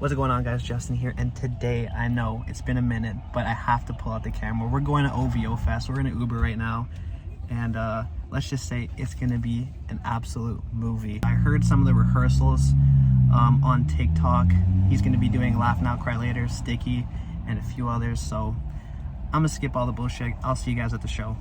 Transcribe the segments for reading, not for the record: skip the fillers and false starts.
What's going on, guys? Justin here, and today, I know it's been a minute, but I have to pull out the camera. We're going to OVO Fest. We're in an Uber right now, and let's just say it's gonna be an absolute movie. I heard some of the rehearsals on TikTok. He's gonna be doing Laugh Now, Cry Later, Sticky, and a few others, so I'm gonna skip all the bullshit. I'll see you guys at the show.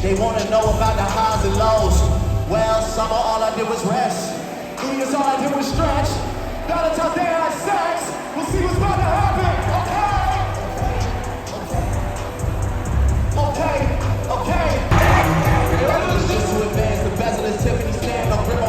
They wanna know about the highs and lows. Well, summer all I did was rest. New Year's all I did was stretch. Valentine's Day I had sex. We'll see what's about to happen. Okay. Just to advance the bezel is Tiffany stand. No grip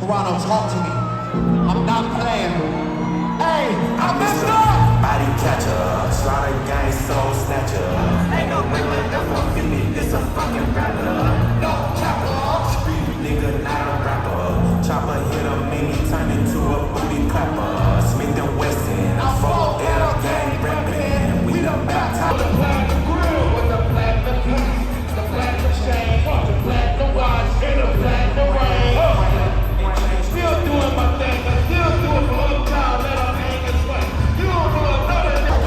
Toronto, talk to me. I'm not playing. Hey, I messed up! Body catcher, slaughter gang, soul snatcher. Ain't no nigga that won't feel me, this a fucking rapper. No capper, street nigga, not a rapper. Chopper hit him and he turned into a booty clapper. Smith and Wesson, I'm full L gang rapping. We the baptized. The platinum grill with the platinum piece, the platinum chain, the platinum watch, and the platinum ring. Still doing my thing, I still do it for uptown, let them hang and sweat. You don't do another thing.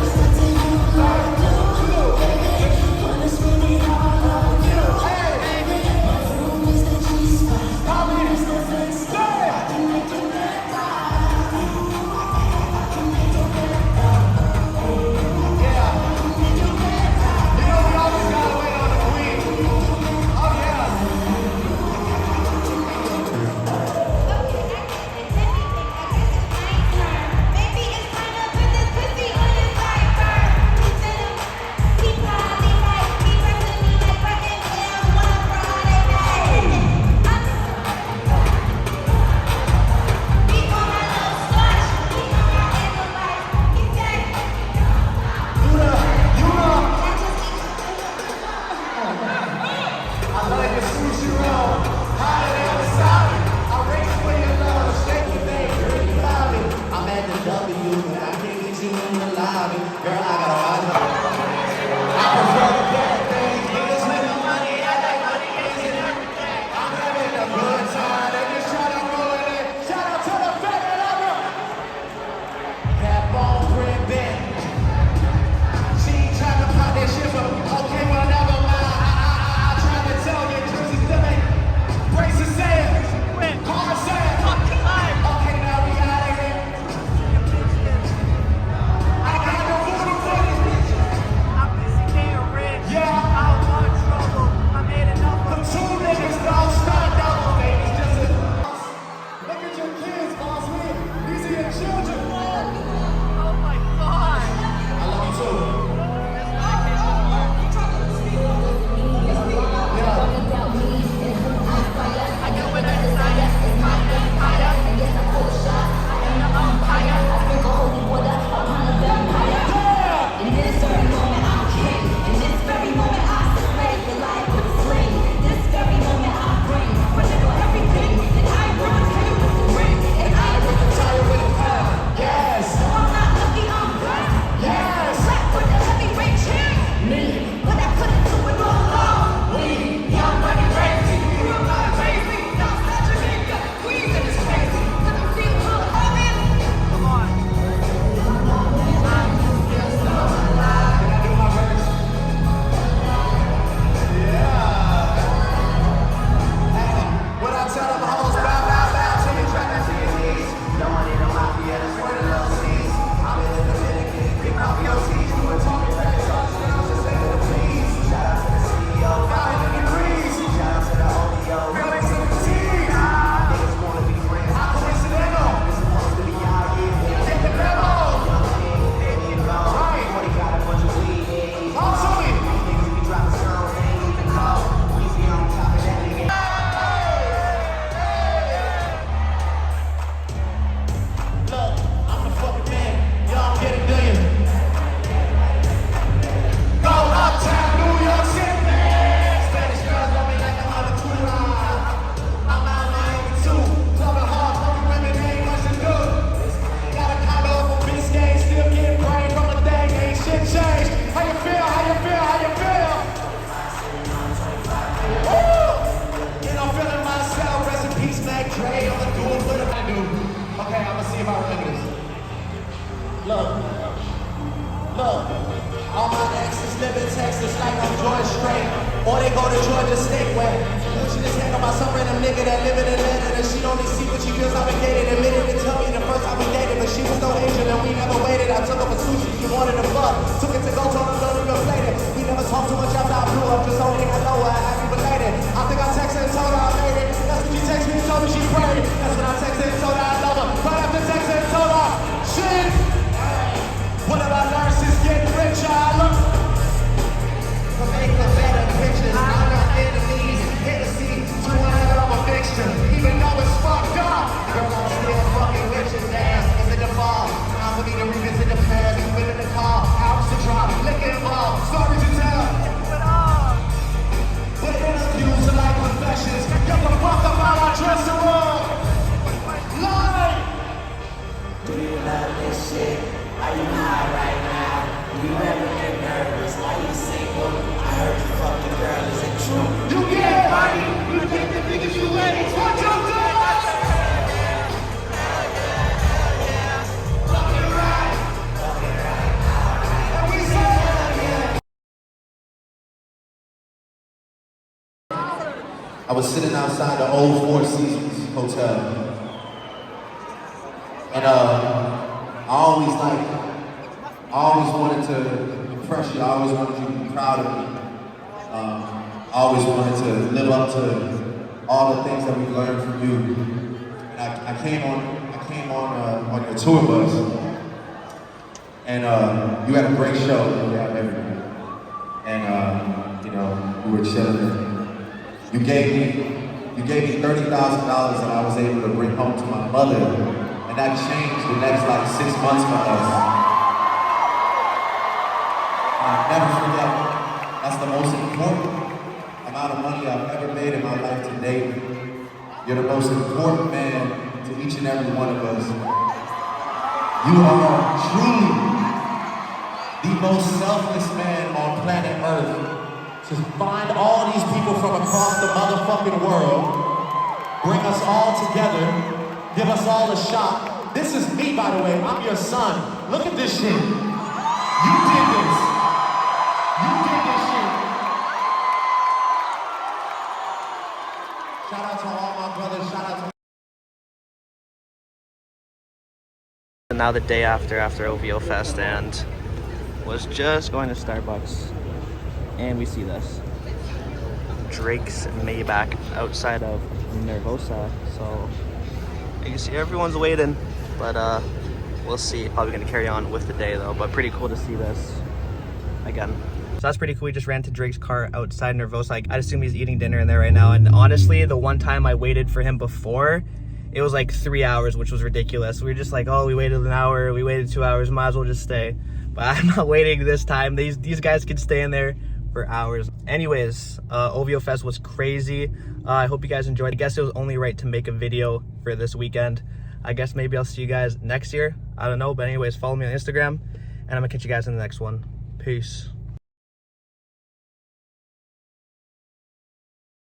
Look, all my exes live in Texas like I'm George Strait, or they go to Georgia State where she just hang on by some random nigga that live in Atlanta and she only see what she feels obligated. Admitted to tell me the first time we dated, but she was no Asian and we never waited. I took her for sushi, she wanted to fuck. Took it to go, told her don't even play it. We never talked too much after I blew up, just only I know her, I happy related. I think I texted and told her I made it. That's when she texted me and told me she prayed. That's when I texted and told her I love her. Right after texting and told her, shit. What about narcissists getting richer? I look for making better pictures. I'm not enemies. Hit the scene, 200 of a fixture. Even though it's fucked up, girl, I'm still fucking with you. Damn, it's in the fall. Time for me to revisit the past. You win in the car, house to drop, licking ball, stories to tell. But interviews are like confessions. Get the fuck up out our dressing room. Lie. Do you love this shit? Are you high right now? Do you ever get nervous? Are you single? I heard you fucking girl, is it true? You get money, you take the niggas you ladies. What you do? Fucking right. And we say I was sitting outside the old Four Seasons Hotel. And I always wanted to impress you. I always wanted you to be proud of me. I always wanted to live up to all the things that we learned from you. And I came on your tour bus, and you had a great show. You had everything, and you know, we were chilling. You gave me $30,000 that I was able to bring home to my mother, and that changed the next like 6 months for us. I'll never forget. That's the most important amount of money I've ever made in my life to date. You're the most important man to each and every one of us. You are truly the most selfless man on planet Earth. To find all these people from across the motherfucking world, bring us all together, give us all a shot. This is me, by the way. I'm your son. Look at this shit. You did this. You did this shit. Shout out to all my brothers. Shout out to Now the day after OVO Fest, and was just going to Starbucks, and we see this Drake's Maybach outside of Nervosa. So you can see everyone's waiting, but we'll see. Probably gonna carry on with the day though, but pretty cool to see this again. So that's pretty cool. We just ran to Drake's car outside Nervosa. I'd assume he's eating dinner in there right now. And honestly, the one time I waited for him before, it was like 3 hours, which was ridiculous. We were just like, oh, we waited an hour, we waited 2 hours, might as well just stay. But I'm not waiting this time. These guys can stay in there for hours. Anyways, OVO Fest was crazy. I hope you guys enjoyed. I guess it was only right to make a video for this weekend. I guess maybe I'll see you guys next year. I don't know, but anyways, follow me on Instagram, and I'm gonna catch you guys in the next one. Peace.